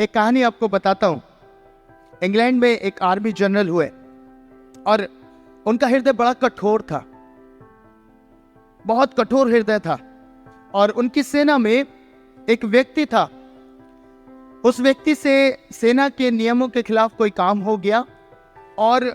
एक कहानी आपको बताता हूं। इंग्लैंड में एक आर्मी जनरल हुए और उनका हृदय बड़ा कठोर था, बहुत कठोर हृदय था। और उनकी सेना में एक व्यक्ति था, उस व्यक्ति से सेना के नियमों के खिलाफ कोई काम हो गया। और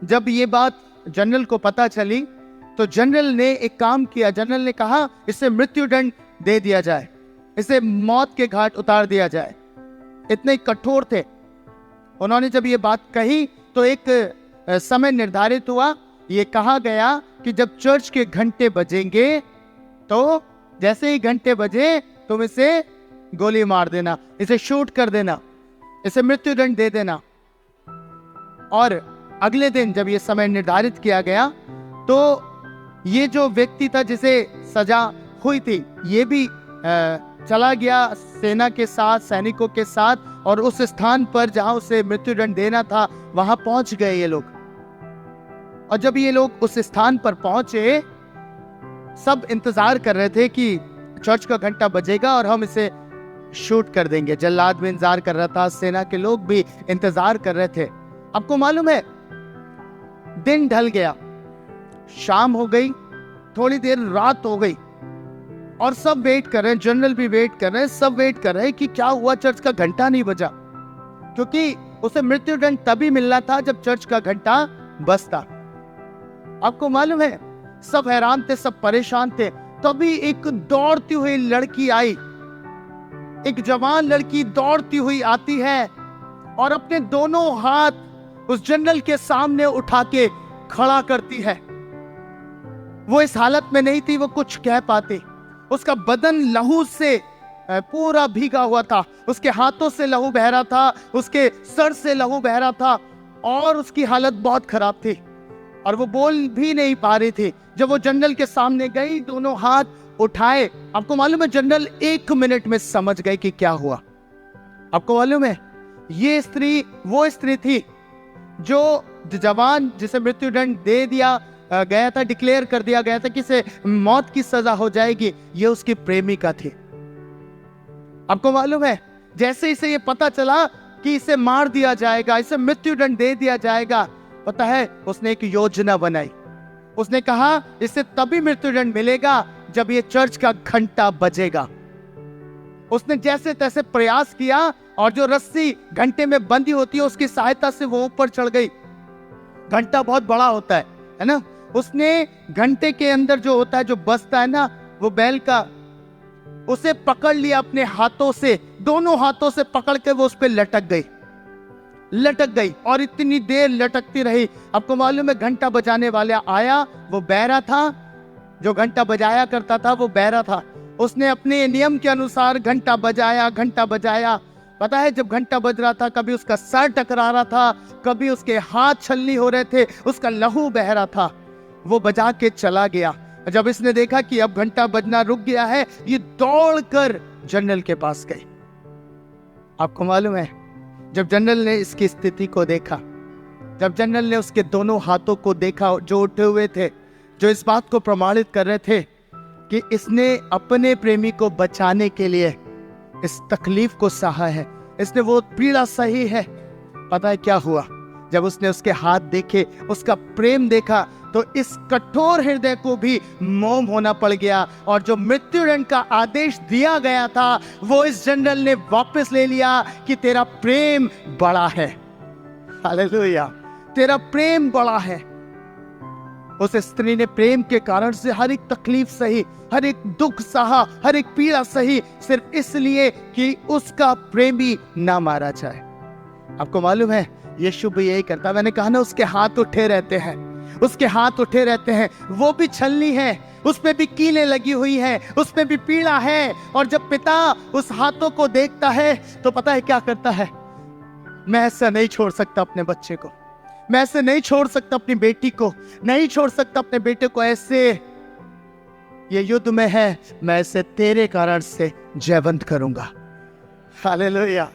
जब ये बात जनरल को पता चली तो जनरल ने एक काम किया। जनरल ने कहा इसे मृत्युदंड दे दिया जाए, इसे मौत के घाट उतार दिया जाए। इतने कठोर थे। उन्होंने जब ये बात कही तो एक समय निर्धारित हुआ। ये कहा गया कि जब चर्च के घंटे बजेंगे तो जैसे ही घंटे बजे तुम इसे गोली मार देना, इसे शूट कर देना, इसे मृत्युदंड दे देना। और अगले दिन जब ये समय निर्धारित किया गया तो ये जो व्यक्ति था जिसे सजा हुई थी, ये भी चला गया सेना के साथ, सैनिकों के साथ, और उस स्थान पर जहां उसे मृत्युदंड देना था वहां पहुंच गए ये लोग। और जब ये लोग उस स्थान पर पहुंचे, सब इंतजार कर रहे थे कि चर्च का घंटा बजेगा और हम इसे शूट कर देंगे। जल्लाद भी इंतजार कर रहा था, सेना के लोग भी इंतजार कर रहे थे। आपको मालूम है, दिन ढल गया, शाम हो गई, थोड़ी देर रात हो गई और सब वेट कर रहे हैं। जनरल भी वेट कर रहे हैं, सब वेट कर रहे हैं कि क्या हुआ, चर्च का घंटा नहीं बजा। क्योंकि उसे मृत्युदंड तभी मिलना था जब चर्च का घंटा बजता। आपको मालूम है, सब हैरान थे, सब परेशान थे। तभी एक दौड़ती हुई लड़की आई, एक जवान लड़की दौड़ती हुई आती है और अपने दोनों हाथ उस जनरल के सामने उठा के खड़ा करती है। वो इस हालत में नहीं थी वो कुछ कह पाती। उसका बदन लहू से पूरा भीगा हुआ था, उसके हाथों से लहू बह रहा था, उसके सर से लहू बह रहा था और उसकी हालत बहुत खराब थी और वो बोल भी नहीं पा रही थी। जब वो जनरल के सामने गई, दोनों हाथ उठाए, आपको मालूम है जनरल 1 मिनट में समझ गए कि क्या हुआ। आपको मालूम है, ये स्त्री वो स्त्री थी जो जवान जिसे मृत्युदंड दे दिया गया था, डिक्लेयर कर दिया गया था कि इसे मौत की सजा हो जाएगी, ये उसकी प्रेमिका थी। आपको मालूम है, जैसे इसे ये पता चला कि इसे मार दिया जाएगा, इसे मृत्युदंड दे दिया जाएगा, पता है उसने एक योजना बनाई। उसने कहा इसे तभी मृत्युदंड मिलेगा जब ये चर्च का घंटा बजेगा। उसने जैसे तैसे प्रयास किया और जो रस्सी घंटे में बंधी होती है उसकी सहायता से वो ऊपर चढ़ गई। घंटा बहुत बड़ा होता है ना। उसने घंटे के अंदर जो होता है, जो बजता है ना, वो बैल का, उसे पकड़ लिया अपने हाथों से, दोनों हाथों से पकड़ के वो उस पे लटक गई और इतनी देर लटकती रही। आपको मालूम है, घंटा बजाने वाला आया, वो बहरा था, जो घंटा बजाया करता था वो बहरा था। उसने अपने नियम के अनुसार घंटा बजाया। पता है, जब घंटा बज रहा था कभी उसका सर टकरा रहा था, कभी उसके हाथ छलनी हो रहे थे, उसका लहू बह रहा था। वो बजा के चला गया। जब इसने देखा कि अब घंटा बजना रुक गया है, ये दौड़कर जनरल के पास गई। आपको मालूम है, जब जनरल ने इसकी स्थिति को देखा, जब जनरल ने उसके दोनों हाथों को देखा जो उठे हुए थे, जो इस बात को प्रमाणित कर रहे थे कि इसने अपने प्रेमी को बचाने के लिए इस तकलीफ को सहा है, इसने वो पीड़ा सही है। पता है क्या हुआ? जब उसने उसके हाथ देखे, उसका प्रेम देखा, तो इस कठोर हृदय को भी मोम होना पड़ गया और जो मृत्युदंड का आदेश दिया गया था वो इस जनरल ने वापस ले लिया कि तेरा प्रेम बड़ा है। हालेलुया, तेरा प्रेम बड़ा है। उस स्त्री ने प्रेम के कारण से हर एक तकलीफ सही, हर एक दुख सहा, हर एक पीड़ा सही, सिर्फ इसलिए कि उसका प्रेमी ना मारा जाए। आपको मालूम है, यीशु भी यही करता। मैंने कहा ना, उसके हाथ उठे रहते हैं, उसके हाथ उठे रहते हैं। वो भी छलनी है, उस पे भी कीलें लगी हुई हैं, उस पे भी पीड़ा है। और जब पिता उस हाथों को देखता है तो पता है क्या करता है? मैं ऐसा नहीं छोड़ सकता अपने बच्चे को, मैं ऐसे नहीं छोड़ सकता अपनी बेटी को, नहीं छोड़ सकता अपने बेटे को ऐसे। ये युद्ध में है, मैं इसे तेरे कारण से जयवंत करूंगा। Hallelujah,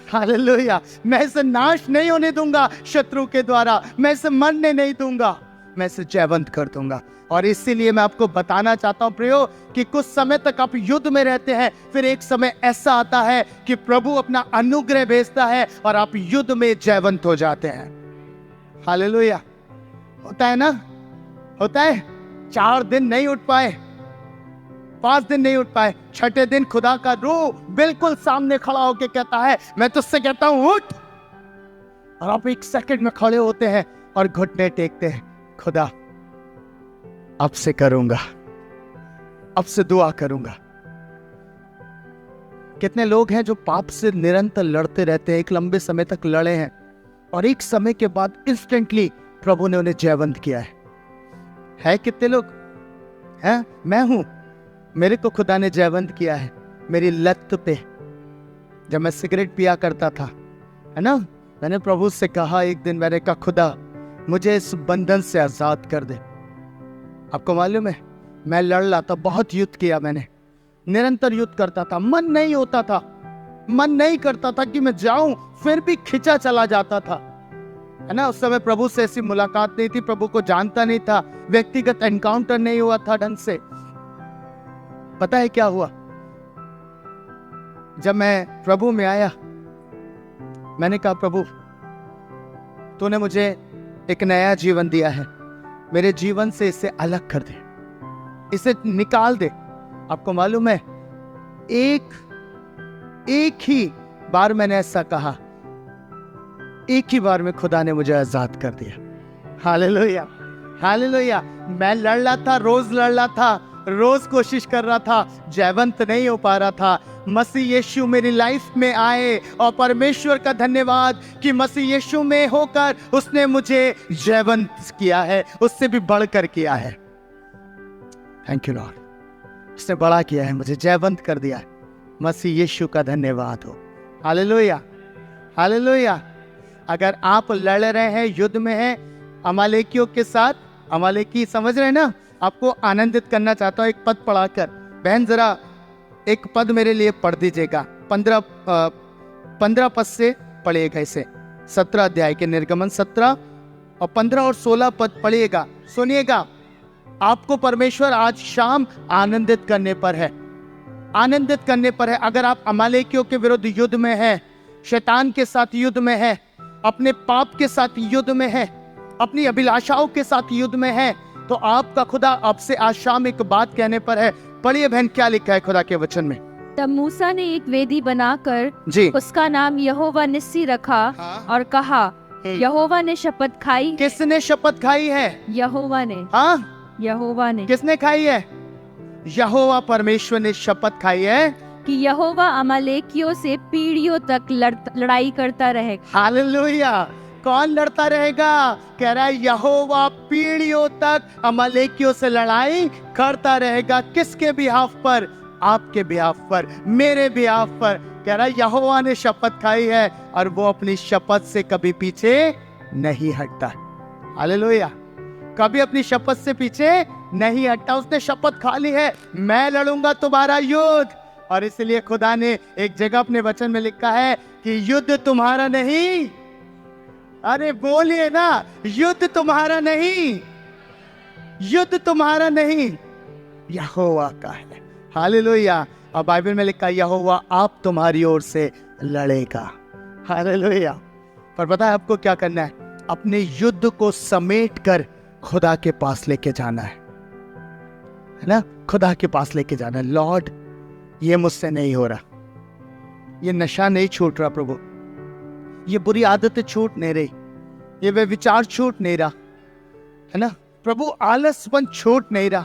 hallelujah. मैं इसे नाश नहीं होने दूंगा शत्रु के द्वारा, मैं इसे मरने नहीं दूंगा, मैं इसे जयवंत कर दूंगा। और इसीलिए मैं आपको बताना चाहता हूं प्रियो कि कुछ समय तक आप युद्ध में रहते हैं, फिर एक समय ऐसा आता है कि प्रभु अपना अनुग्रह भेजता है और आप युद्ध में जयवंत हो जाते हैं। हालेलुया। होता है ना, होता है। 4 दिन नहीं उठ पाए, 5 दिन नहीं उठ पाए, 6ठे दिन खुदा का रूह बिल्कुल सामने खड़ा होकर कहता है मैं तुझसे कहता हूं उठ, और आप 1 सेकंड में खड़े होते हैं और घुटने टेकते हैं, खुदा अब से करूंगा, अब से दुआ करूंगा। कितने लोग हैं जो पाप से निरंतर लड़ते रहते हैं, एक लंबे समय तक लड़े हैं और एक समय के बाद इंस्टेंटली प्रभु ने उन्हें जयवंत किया है कितने लोग हैं? मैं हूं, मेरे को खुदा ने जयवंत किया है। मेरी लत पे, जब मैं सिगरेट पिया करता था, है ना, मैंने प्रभु से कहा, एक दिन मैंने कहा खुदा मुझे इस बंधन से आजाद कर दे। आपको मालूम है मैं लड़ रहा था, बहुत युद्ध किया मैंने, निरंतर युद्ध करता था, मन नहीं होता था, मन नहीं करता था कि मैं जाऊं, फिर भी खिंचा चला जाता था, है ना। उस समय प्रभु से ऐसी मुलाकात नहीं थी, प्रभु को जानता नहीं था, व्यक्तिगत एनकाउंटर नहीं हुआ था ढंग से। पता है क्या हुआ? जब मैं प्रभु में आया, मैंने कहा प्रभु तूने मुझे एक नया जीवन दिया है, मेरे जीवन से इसे अलग कर दे, इसे निकाल दे। आपको मालूम है एक ही बार मैंने ऐसा कहा, एक ही बार में खुदा ने मुझे आजाद कर दिया। Hallelujah, hallelujah. मैं लड़ रहा था, रोज लड़ रहा था, रोज कोशिश कर रहा था, जयवंत नहीं हो पा रहा था। मसीह यीशु मेरी लाइफ में आए और परमेश्वर का धन्यवाद कि मसीह यीशु में होकर उसने मुझे जयवंत किया है, उससे भी बढ़कर किया है। थैंक यू लॉर्ड, उसने बड़ा किया है, मुझे जयवंत कर दिया है। मसीह यीशु का धन्यवाद हो। Hallelujah, hallelujah. अगर आप लड़ रहे हैं, युद्ध में हैं अमालेकियों के साथ, अमालेकी समझ रहे हैं ना, आपको आनंदित करना चाहता हूं एक पद पढ़ाकर। बहन जरा एक पद मेरे लिए पढ़ दीजिएगा, 15 पद से पढ़िएगा इसे, 17 अध्याय के निर्गमन 17 और 15 और 16 पद पढ़िएगा। सुनिएगा, आपको परमेश्वर आज शाम आनंदित करने पर है, आनंदित करने पर है। अगर आप अमालेकियों के विरुद्ध युद्ध में हैं, शैतान के साथ युद्ध में हैं, अपने पाप के साथ युद्ध में हैं, अपनी अभिलाषाओं के साथ युद्ध में हैं, तो आपका खुदा आपसे आज शाम एक बात कहने पर है। पढ़िए बहन, क्या लिखा है खुदा के वचन में। तब मूसा ने एक वेदी बनाकर जी, उसका नाम यहोवा निस्सी रखा। हाँ। और कहा यहोवा ने शपथ खाई। किसने शपथ खाई है? यहोवा ने। हाँ, यहोवा ने। किसने खाई है? यहोवा परमेश्वर ने शपथ खाई है कि यहोवा अमालेकियों से पीढ़ियों तक लड़ाई करता रहेगा। हालेलुया। कौन लड़ता रहेगा? कह रहा है यहोवा पीढ़ियों तक अमालेकियों से लड़ाई करता रहेगा। किसके बिहाफ पर? आपके बिहाफ पर, मेरे बिहाफ पर। कह रहा है यहोवा ने शपथ खाई है और वो अपनी शपथ से कभी पीछे नहीं हटता। हालेलुया, कभी अपनी शपथ से पीछे नहीं हटता। उसने शपथ खा ली है, मैं लड़ूंगा तुम्हारा युद्ध। और इसलिए खुदा ने एक जगह अपने वचन में लिखा है कि युद्ध तुम्हारा नहीं, अरे बोलिए ना, युद्ध तुम्हारा नहीं, युद्ध तुम्हारा नहीं, यहोवा का है। हालेलुया। और बाइबल में लिखा है यहोवा आप तुम्हारी ओर से लड़ेगा। हालेलुया। पर पता है आपको क्या करना है? अपने युद्ध को समेट कर खुदा के पास लेके जाना है ना, खुदा के पास लेके जाना है। लॉर्ड, ये मुझसे नहीं हो रहा, ये नशा नहीं छूट रहा प्रभु, ये बुरी आदतें छूट नहीं रही, ये वे विचार छूट नहीं रहा, है ना प्रभु, आलसपन छूट नहीं रहा,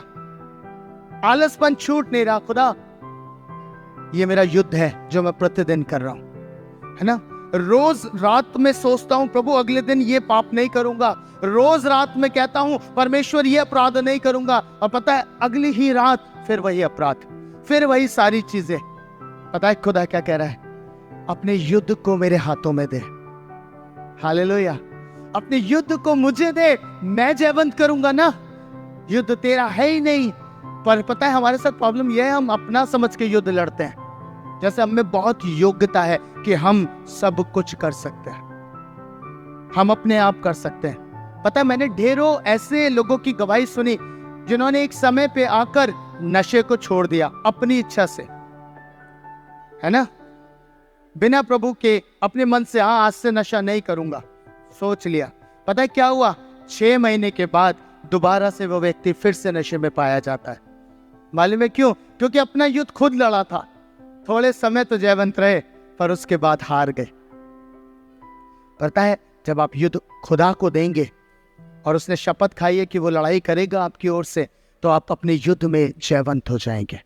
आलसपन छूट नहीं रहा। खुदा, ये मेरा युद्ध है जो मैं प्रतिदिन कर रहा हूं, है ना। रोज रात में सोचता हूं प्रभु अगले दिन ये पाप नहीं करूंगा, रोज रात में कहता हूं परमेश्वर ये अपराध नहीं करूंगा, और पता है अगली ही रात फिर वही अपराध, फिर वही सारी चीजें। पता है खुदा क्या कह रहा है? अपने युद्ध को मेरे हाथों में दे। हालेलुया। अपने युद्ध को मुझे दे, मैं जयवंत करूंगा ना। युद्ध तेरा है ही नहीं। पर पता है हमारे साथ प्रॉब्लम यह है, हम अपना समझ के युद्ध लड़ते हैं, जैसे हमें बहुत योग्यता है कि हम सब कुछ कर सकते हैं, हम अपने आप कर सकते हैं। पता है मैंने ढेरों ऐसे लोगों की गवाही सुनी जिन्होंने एक समय पे आकर नशे को छोड़ दिया अपनी इच्छा से, है ना, बिना प्रभु के अपने मन से, हाँ आज से नशा नहीं करूंगा, सोच लिया। पता है क्या हुआ? 6 महीने के बाद दोबारा से वो व्यक्ति फिर से नशे में पाया जाता है। मालूम है क्यों? क्योंकि अपना युद्ध खुद लड़ा था। थोड़े समय तो जयवंत रहे, पर उसके बाद हार गए। पता है, जब आप युद्ध खुदा को देंगे और उसने शपथ खाई है कि वो लड़ाई करेगा आपकी ओर से, तो आप अपने युद्ध में जयवंत हो जाएंगे।